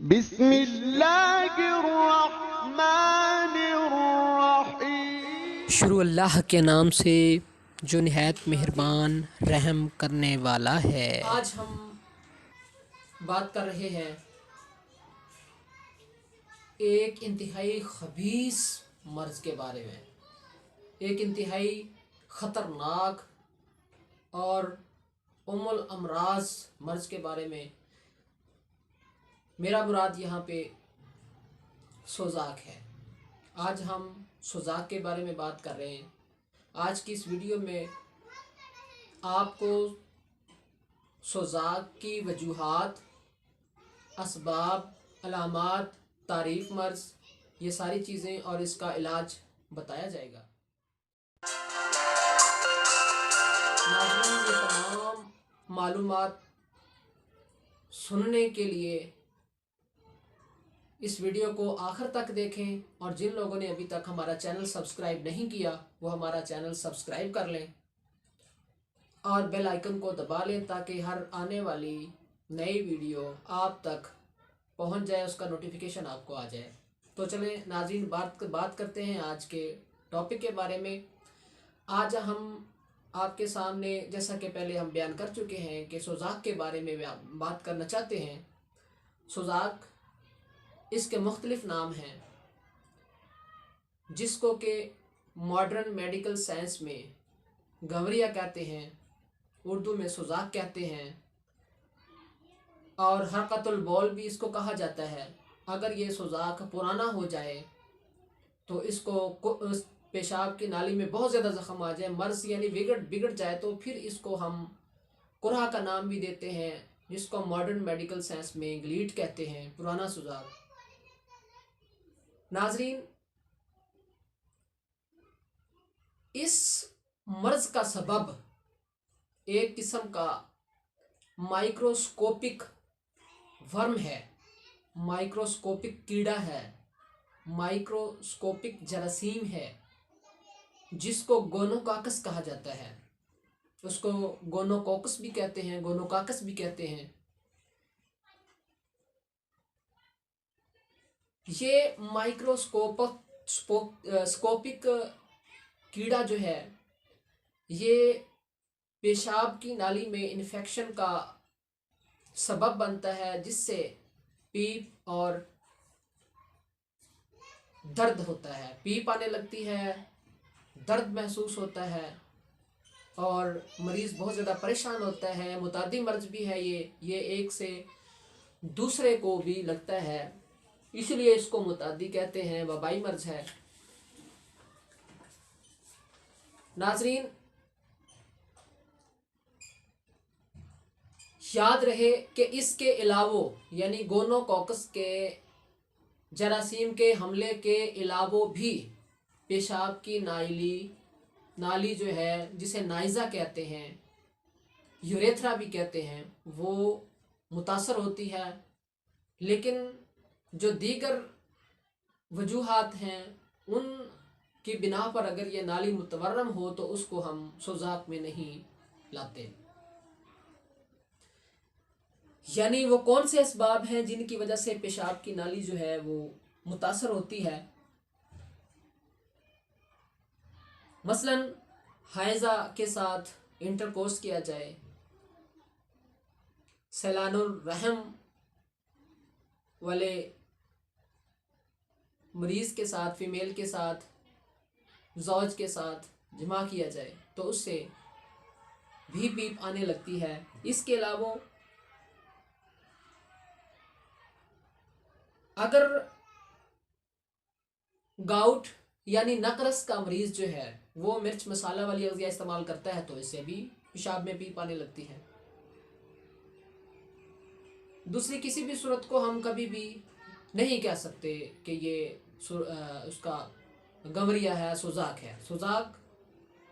بسم اللہ الرحمن الرحیم۔ شروع اللہ کے نام سے جو نہایت مہربان رحم کرنے والا ہے۔ آج ہم بات کر رہے ہیں ایک انتہائی خبیث مرض کے بارے میں، ایک انتہائی خطرناک اور ام الامراض مرض کے بارے میں۔ میرا مراد یہاں پہ سوزاک ہے۔ آج ہم سوزاک کے بارے میں بات کر رہے ہیں۔ آج کی اس ویڈیو میں آپ کو سوزاک کی وجوہات، اسباب، علامات، تعریف مرض، یہ ساری چیزیں اور اس کا علاج بتایا جائے گا۔ ناظرین، یہ تمام معلومات سننے کے لیے اس ویڈیو کو آخر تک دیکھیں، اور جن لوگوں نے ابھی تک ہمارا چینل سبسکرائب نہیں کیا وہ ہمارا چینل سبسکرائب کر لیں اور بیل آئیکن کو دبا لیں تاکہ ہر آنے والی نئی ویڈیو آپ تک پہنچ جائے، اس کا نوٹیفیکیشن آپ کو آ جائے۔ تو چلیں ناظرین، بات کرتے ہیں آج کے ٹاپک کے بارے میں۔ آج ہم آپ کے سامنے، جیسا کہ پہلے ہم بیان کر چکے ہیں، کہ سوزاک کے بارے میں بات کرنا چاہتے ہیں۔ سوزاک، اس کے مختلف نام ہیں جس کو کہ ماڈرن میڈیکل سائنس میں گنوریا کہتے ہیں، اردو میں سوزاک کہتے ہیں، اور حرقۃ البول بھی اس کو کہا جاتا ہے۔ اگر یہ سوزاک پرانا ہو جائے تو اس کو پیشاب کی نالی میں بہت زیادہ زخم آ جائے، مرض یعنی بگڑ جائے، تو پھر اس کو ہم قرحہ کا نام بھی دیتے ہیں، جس کو ماڈرن میڈیکل سائنس میں گلیٹ کہتے ہیں، پرانا سوزاک۔ ناظرین، اس مرض کا سبب ایک قسم کا مائکروسکوپک ورم ہے، مائکروسکوپک کیڑا ہے، مائکروسکوپک جراثیم ہے، جس کو گونوکاکس کہا جاتا ہے۔ اس کو گونوکوکس بھی کہتے ہیں، گونوکاکس بھی کہتے ہیں۔ یہ مائکروسکوپک کیڑا جو ہے، یہ پیشاب کی نالی میں انفیکشن کا سبب بنتا ہے، جس سے پیپ اور درد ہوتا ہے، پیپ آنے لگتی ہے، درد محسوس ہوتا ہے، اور مریض بہت زیادہ پریشان ہوتا ہے۔ متعدی مرض بھی ہے یہ ایک سے دوسرے کو بھی لگتا ہے، اس لیے اس کو متعدی کہتے ہیں، وبائی مرض ہے۔ ناظرین، یاد رہے کہ اس کے علاوہ، یعنی گونوکوکس کے جراثیم کے حملے کے علاوہ بھی پیشاب کی نالی جو ہے، جسے نائزہ کہتے ہیں، یوریتھرا بھی کہتے ہیں، وہ متاثر ہوتی ہے۔ لیکن جو دیگر وجوہات ہیں، ان کی بنا پر اگر یہ نالی متورم ہو تو اس کو ہم سوزاک میں نہیں لاتے۔ یعنی وہ کون سے اسباب ہیں جن کی وجہ سے پیشاب کی نالی جو ہے وہ متاثر ہوتی ہے؟ مثلا حائضہ کے ساتھ انٹرکورس کیا جائے، سیلان الرحم والے مریض کے ساتھ، فیمیل کے ساتھ، زوج کے ساتھ جماع کیا جائے تو اس سے بھی پیپ آنے لگتی ہے۔ اس کے علاوہ اگر گاؤٹ یعنی نقرس کا مریض جو ہے وہ مرچ مسالہ والی اغذیہ استعمال کرتا ہے تو اس سے بھی پیشاب میں پیپ آنے لگتی ہے۔ دوسری کسی بھی صورت کو ہم کبھی بھی نہیں کہہ سکتے کہ یہ اس کا گنوریا ہے، سوزاک ہے۔ سوزاک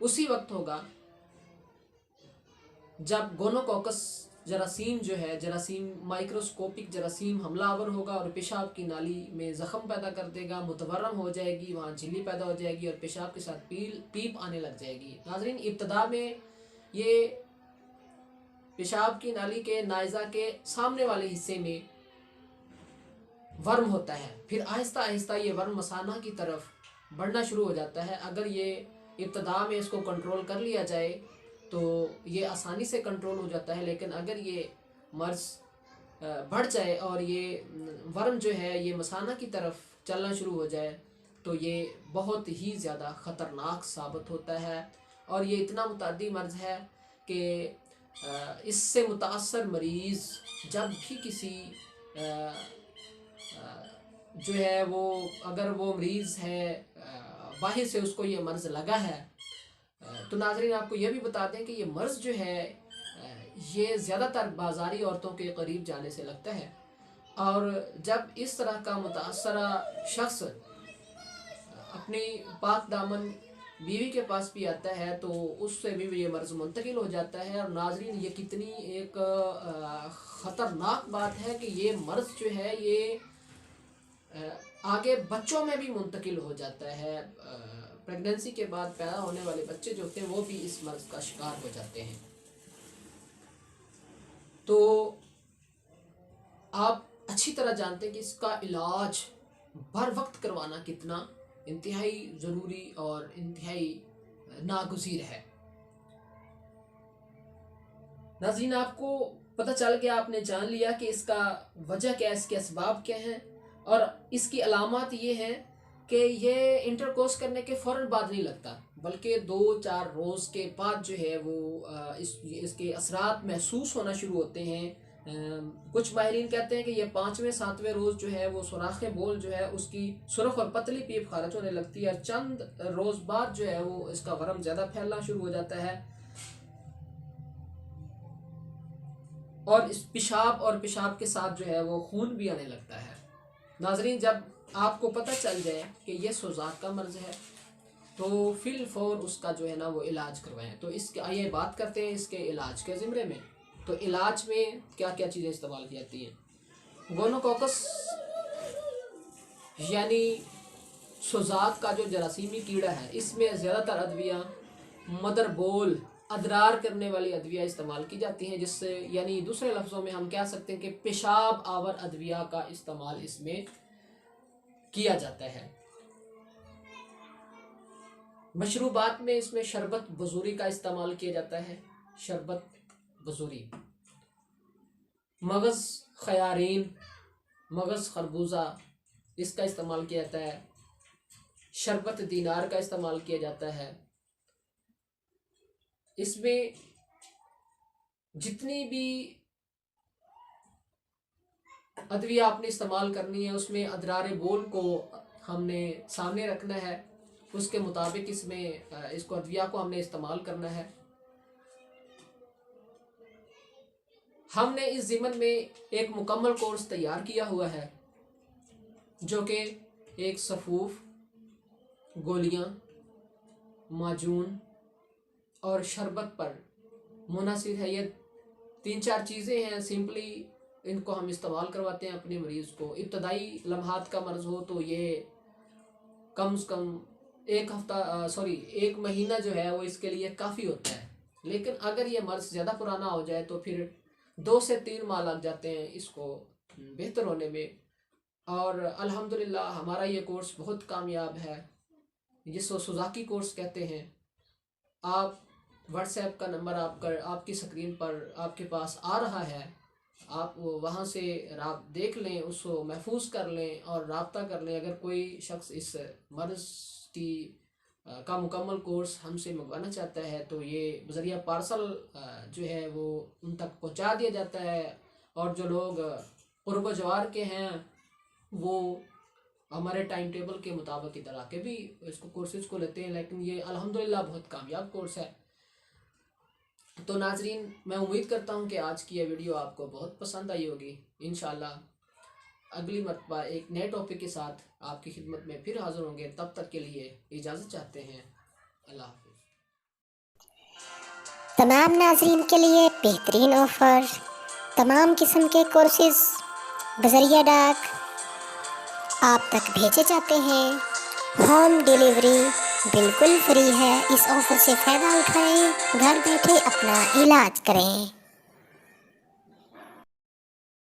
اسی وقت ہوگا جب گونوکوکس جراثیم جو ہے، مائکروسکوپک جراثیم حملہ آور ہوگا اور پیشاب کی نالی میں زخم پیدا کر دے گا، متورم ہو جائے گی، وہاں جھلی پیدا ہو جائے گی اور پیشاب کے ساتھ پیپ آنے لگ جائے گی۔ ناظرین، ابتدا میں یہ پیشاب کی نالی کے نائزہ کے سامنے والے حصے میں ورم ہوتا ہے، پھر آہستہ آہستہ یہ ورم مثانہ کی طرف بڑھنا شروع ہو جاتا ہے۔ اگر یہ ابتدا میں اس کو کنٹرول کر لیا جائے تو یہ آسانی سے کنٹرول ہو جاتا ہے، لیکن اگر یہ مرض بڑھ جائے اور یہ ورم جو ہے یہ مثانہ کی طرف چلنا شروع ہو جائے تو یہ بہت ہی زیادہ خطرناک ثابت ہوتا ہے، اور یہ اتنا متعدی مرض ہے کہ اس سے متاثر مریض جب بھی کسی جو ہے وہ اگر وہ مریض ہے باہر سے اس کو یہ مرض لگا ہے، تو ناظرین آپ کو یہ بھی بتا دیں کہ یہ مرض جو ہے یہ زیادہ تر بازاری عورتوں کے قریب جانے سے لگتا ہے، اور جب اس طرح کا متاثرہ شخص اپنی پاک دامن بیوی کے پاس بھی آتا ہے تو اس سے بھی یہ مرض منتقل ہو جاتا ہے۔ اور ناظرین یہ کتنی ایک خطرناک بات ہے کہ یہ مرض جو ہے یہ آگے بچوں میں بھی منتقل ہو جاتا ہے، پریگننسی کے بعد پیدا ہونے والے بچے جو ہوتے ہیں وہ بھی اس مرض کا شکار ہو جاتے ہیں۔ تو آپ اچھی طرح جانتے ہیں کہ اس کا علاج بر وقت کروانا کتنا انتہائی ضروری اور انتہائی ناگزیر ہے۔ ناظرین آپ کو پتہ چل گیا، آپ نے جان لیا کہ اس کا وجہ کیا ہے، اس کے اسباب کیا ہیں، اور اس کی علامات یہ ہیں کہ یہ انٹرکورس کرنے کے فوراً بعد نہیں لگتا، بلکہ 2-4 روز کے بعد جو ہے وہ اس کے اثرات محسوس ہونا شروع ہوتے ہیں۔ کچھ ماہرین کہتے ہیں کہ یہ 5ویں-7ویں روز جو ہے وہ سوراخ بول جو ہے اس کی سرخ اور پتلی پیپ خارج ہونے لگتی ہے، اور چند روز بعد جو ہے وہ اس کا ورم زیادہ پھیلنا شروع ہو جاتا ہے، اور اس پیشاب کے ساتھ جو ہے وہ خون بھی آنے لگتا ہے۔ ناظرین جب آپ کو پتہ چل جائے کہ یہ سوزاک کا مرض ہے تو فی الفور اس کا جو ہے نا وہ علاج کروائیں۔ تو اس کے آئیے بات کرتے ہیں اس کے علاج کے زمرے میں۔ تو علاج میں کیا کیا چیزیں استعمال کی جاتی ہیں؟ گونوکوکس یعنی سوزاک کا جو جراثیمی کیڑا ہے، اس میں زیادہ تر ادویہ مدر بول ادرار کرنے والی ادویہ استعمال کی جاتی ہیں، جس سے یعنی دوسرے لفظوں میں ہم کہہ سکتے ہیں کہ پیشاب آور ادویہ کا استعمال اس میں کیا جاتا ہے۔ مشروبات میں اس میں شربت بزوری کا استعمال کیا جاتا ہے، شربت بزوری، مغز خیارین، مغز خربوزہ اس کا استعمال کیا جاتا ہے، شربت دینار کا استعمال کیا جاتا ہے۔ اس میں جتنی بھی ادویہ آپ نے استعمال کرنی ہے اس میں ادرار بول کو ہم نے سامنے رکھنا ہے، اس کے مطابق اس کو ادویہ کو ہم نے استعمال کرنا ہے۔ ہم نے اس ضمن میں ایک مکمل کورس تیار کیا ہوا ہے جو کہ ایک صفوف، گولیاں، معجون اور شربت پر منحصر ہے۔ یہ 3-4 چیزیں ہیں، سمپلی ان کو ہم استعمال کرواتے ہیں اپنے مریض کو۔ ابتدائی لمحات کا مرض ہو تو یہ کم از کم ایک مہینہ جو ہے وہ اس کے لیے کافی ہوتا ہے، لیکن اگر یہ مرض زیادہ پرانا ہو جائے تو پھر 2 سے 3 ماہ لگ جاتے ہیں اس کو بہتر ہونے میں۔ اور الحمدللہ ہمارا یہ کورس بہت کامیاب ہے، جس کو سوزاکی کورس کہتے ہیں۔ آپ واٹس ایپ کا نمبر آپ کی سکرین پر آپ کے پاس آ رہا ہے، آپ وہاں سے دیکھ لیں، اس کو محفوظ کر لیں اور رابطہ کر لیں۔ اگر کوئی شخص اس مرض کا مکمل کورس ہم سے منگوانا چاہتا ہے تو یہ بذریعہ پارسل جو ہے وہ ان تک پہنچا دیا جاتا ہے، اور جو لوگ قرب و جوار کے ہیں وہ ہمارے ٹائم ٹیبل کے مطابق ادھر آ کے بھی اس کو کورسز کو لیتے ہیں، لیکن یہ الحمدللہ بہت کامیاب کورس ہے۔ تو ناظرین میں امید کرتا ہوں کہ آج کی یہ ویڈیو آپ کو بہت پسند آئی ہوگی۔ انشاءاللہ اگلی مرتبہ ایک نئے ٹاپک کے ساتھ آپ کی خدمت میں پھر حاضر ہوں گے، تب تک کے لیے اجازت چاہتے ہیں۔ اللہ حافظ۔ تمام ناظرین کے لیے بہترین آفر، تمام قسم کے کورسز بذریعہ ڈاک آپ تک بھیجے جاتے ہیں۔ ہوم ڈیلیوری بالکل فری ہے۔ اس آفر سے فائدہ اٹھائیں، گھر بیٹھے اپنا علاج کریں۔